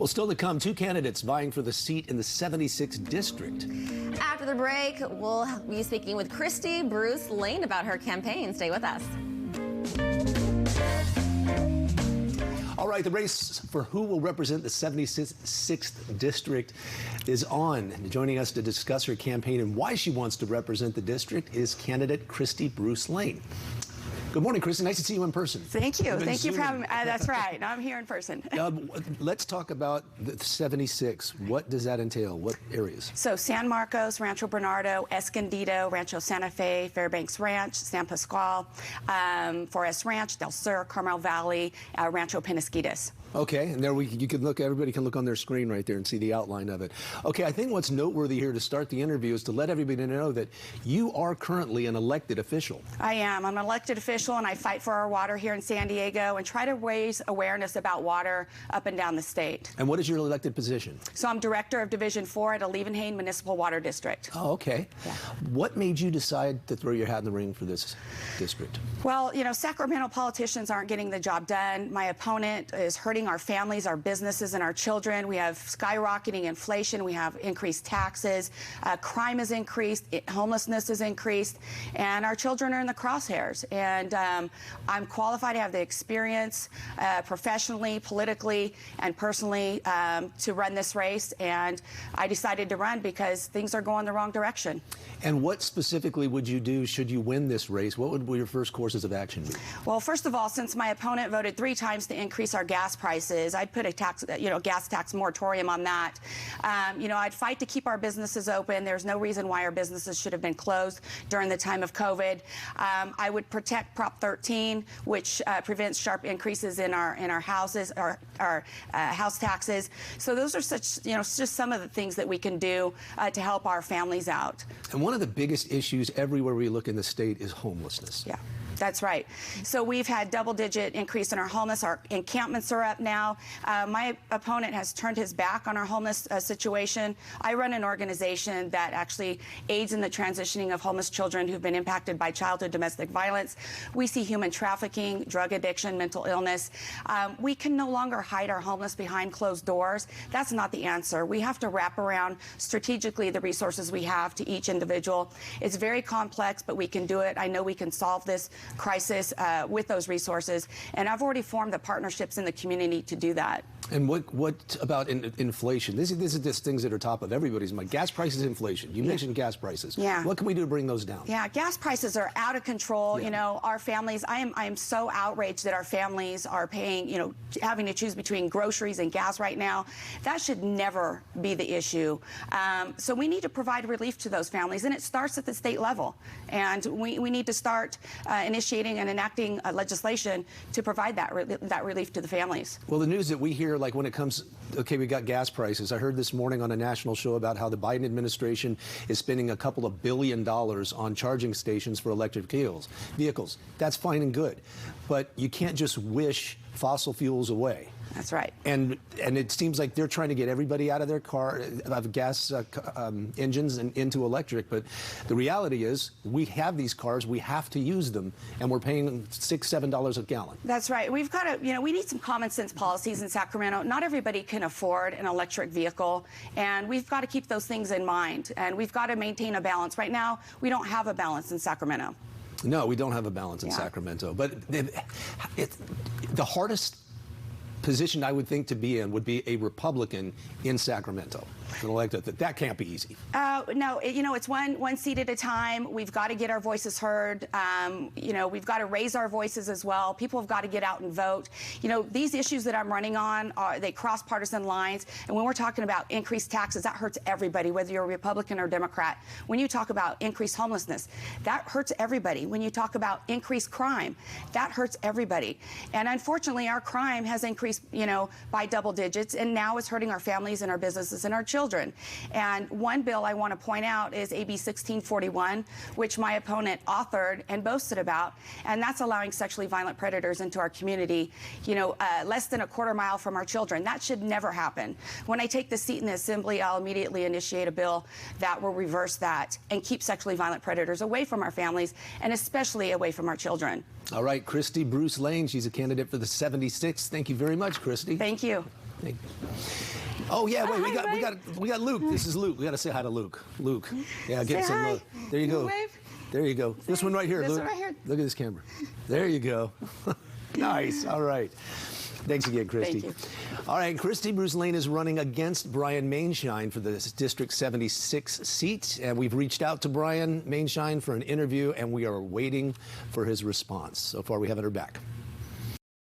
Well, still to come, two candidates vying for the seat in the 76th district. After the break, we'll be speaking with Christy Bruce Lane about her campaign. Stay with us. All right, the race for who will represent the 76th district is on. And joining us to discuss her campaign and why she wants to represent the district is candidate Christy Bruce Lane. Good morning, Christy. Nice to see you in person. Thank you. Thank you for having me. That's right. Now I'm here in person. Let's talk about the 76. What does that entail? What areas? So San Marcos, Rancho Bernardo, Escondido, Rancho Santa Fe, Fairbanks Ranch, San Pascual, Forest Ranch, Del Sur, Carmel Valley, Rancho Penasquitos. Okay, and there you can look. Everybody can look on their screen right there and see the outline of it. Okay, I think what's noteworthy here to start the interview is to let everybody know that you are currently an elected official. I am. I'm an elected official, and I fight for our water here in San Diego and try to raise awareness about water up and down the state. And what is your elected position? So I'm director of Division 4 at Alevenhain Municipal Water District. Oh, okay. Yeah. What made you decide to throw your hat in the ring for this district? Well, you know, Sacramento politicians aren't getting the job done. My opponent is hurting our families, our businesses, and our children. We have skyrocketing inflation. We have increased taxes. Crime has increased. Homelessness has increased. And our children are in the crosshairs. And I'm qualified to have the experience professionally, politically, and personally to run this race. And I decided to run because things are going the wrong direction. And what specifically would you do should you win this race? What would your first courses of action be? Well, first of all, since my opponent voted 3 times to increase our gas prices, I'd put a tax, gas tax moratorium on that. I'd fight to keep our businesses open. There's no reason why our businesses should have been closed during the time of COVID. I would protect Prop 13, which prevents sharp increases in our houses, our house taxes. So those are just some of the things that we can do to help our families out. And one of the biggest issues everywhere we look in the state is homelessness. Yeah. That's right. So we've had double-digit increase in our homeless. Our encampments are up now. My opponent has turned his back on our homeless situation. I run an organization that actually aids in the transitioning of homeless children who've been impacted by childhood domestic violence. We see human trafficking, drug addiction, mental illness. We can no longer hide our homeless behind closed doors. That's not the answer. We have to wrap around strategically the resources we have to each individual. It's very complex, but we can do it. I know we can solve this crisis with those resources, and I've already formed the partnerships in the community to do that. And what about inflation? This is just things that are top of everybody's mind. Gas prices, inflation. You mentioned gas prices. Yeah. What can we do to bring those down? Yeah, gas prices are out of control. Yeah. You know, our families, I am so outraged that our families are paying, having to choose between groceries and gas right now. That should never be the issue. So we need to provide relief to those families, and it starts at the state level. And we need to start initiating and enacting legislation to provide that relief to the families. Well, the news that we hear, like when it comes, okay, we got gas prices. I heard this morning on a national show about how the Biden administration is spending a couple of $1 billion on charging stations for electric vehicles. That's fine and good, but you can't just wish fossil fuels away. That's right. And it seems like they're trying to get everybody out of their car, of gas engines and into electric. But the reality is we have these cars, we have to use them, and we're paying $6, $7 a gallon. That's right. We've got to, we need some common sense policies in Sacramento. Not everybody can afford an electric vehicle, and we've got to keep those things in mind. And we've got to maintain a balance. Right now, we don't have a balance in Sacramento. No, we don't have a balance in Sacramento. But the hardest position I would think to be in would be a Republican in Sacramento. That can't be easy. No, it's one seat at a time. We've got to get our voices heard. We've got to raise our voices as well. People have got to get out and vote. These issues that I'm running on, they cross partisan lines. And when we're talking about increased taxes, that hurts everybody, whether you're a Republican or Democrat. When you talk about increased homelessness, that hurts everybody. When you talk about increased crime, that hurts everybody. And unfortunately, our crime has increased, by double digits, and now it's hurting our families and our businesses and our children. And one bill I want to point out is AB 1641, which my opponent authored and boasted about, and that's allowing sexually violent predators into our community, less than a quarter mile from our children. That should never happen. When I take the seat in the Assembly, I'll immediately initiate a bill that will reverse that and keep sexually violent predators away from our families and especially away from our children. All right, Christy Bruce Lane, she's a candidate for the 76th. Thank you very much, Christy. Thank you. Thank you. Oh yeah, wait, we got Luke. This is Luke. We got to say hi to Luke. Luke. Yeah, get some love. There you go. Wave. There you go. This one right here, This Luke. one right here. Look at this camera. There you go. Nice. All right. Thanks again, Christy. Thank you. All right, Christy Bruce Lane is running against Brian Mainshine for the District 76 seat, and we've reached out to Brian Mainshine for an interview, and we are waiting for his response. So far, we haven't heard back.